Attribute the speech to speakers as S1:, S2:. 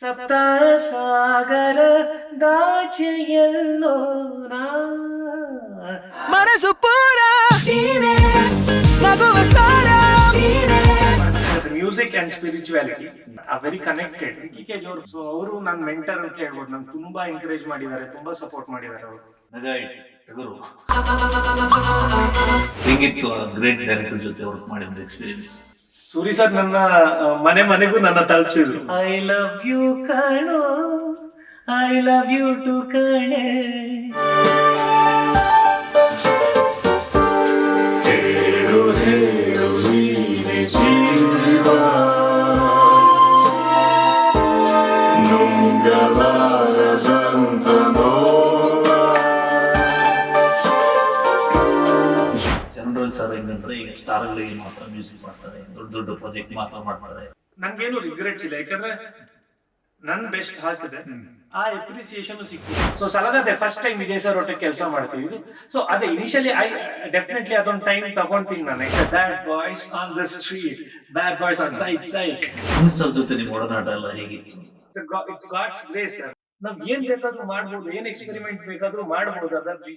S1: ಸಪ್ತ ಸಾಗರ ದಾಚೆಯಲ್ಲೋ ನಾ ಮನಸ್ಸು ಪೂರ ನಗುವ ಸಾರ music and spirituality are very connected. K ಜೋರ್ ಸೊ ಅವರು ನನ್ನ ಮೆಂಟರ್ ಅಂತ ಹೇಳ್ಬೋದು. ನಂಗೆ ತುಂಬಾ ಎಂಕರೇಜ್ ಮಾಡಿದ್ದಾರೆ, ತುಂಬಾ ಸಪೋರ್ಟ್ ಮಾಡಿದ್ದಾರೆ ಅವರು.
S2: ಹೆಂಗಿತ್ತು ಗ್ರೇಟ್ ಡೈರೆಕ್ಟರ್ ಜೊತೆ ವರ್ಕ್ ಮಾಡಿದ ಎಕ್ಸ್ಪೀರಿಯನ್ಸ್?
S1: ಸೂರಿ ಸರ್ ನನ್ನ ಮನೆಗೂ ನನ್ನ ತಲುಪಿಸಿದ್ರು. ಐ ಲವ್ ಯು ಕಣೋ, ಐ ಲವ್ ಯು ಟು ಕಣೆ. ಹೇಳು ಹೇಳು ನೀನೆ ಜೀವ, ನುಂಗಲಾರದಂತ ನೋವ.
S2: ಜನರಲ್ ಸರ್ ಹೆಂಗಂದ್ರೆ ಈಗ ಸ್ಟಾರ್ಗಳಿಗೆ ಮಾತ್ರ ಮ್ಯೂಸಿಕ್ ಮಾಡ್ತಾರೆ, ದೊಡ್ಡ ದೊಡ್ಡ ಪ್ರಾಜೆಕ್ಟ್ ಮಾತ್ರ ಮಾಡ್ತಾರೆ.
S1: ನಂಗೇನು ರಿಗ್ರೆಟ್ಸ್ ಇಲ್ಲ, ಯಾಕಂದ್ರೆ ನನ್ ಬೆಸ್ಟ್ ಹಾಕಿದೆ, ಆ ಅಪ್ರಿಸಿಯೇಷನ್ ಸಿಕ್ಕಿದೆ. ಸೊ ಸಲಗದೆ ಫಸ್ಟ್ ಟೈಮ್ ವಿಜಯ್ ಸರ್ ಒಟ್ಟಿಗೆ ಕೆಲಸ ಮಾಡ್ತೀವಿ. ಸೊ ಅದೇ ಇನಿಷಿಯಲಿ ಡೆಫಿನೆಟ್ಲಿ ಅದೊಂದು ಟೈಮ್ ತಗೊಂತೀನಿ ನಾನು. Bad boys on the street, bad boys on side.
S2: Sir ಜೊತೆ ನಿಮ್ಮ ಒಡನಾಟ ಎಲ್ಲ ಹೇಗಿತ್ತು?
S1: It's God's grace. ನಾವ್ ಏನ್ ಬೇಕಾದ್ರೂ ಮಾಡ್ಬೋದು, ಏನ್ ಎಕ್ಸ್ಪೆರಿಮೆಂಟ್ ಬೇಕಾದ್ರೂ ಮಾಡ್ಬೋದು ಅದರಲ್ಲಿ.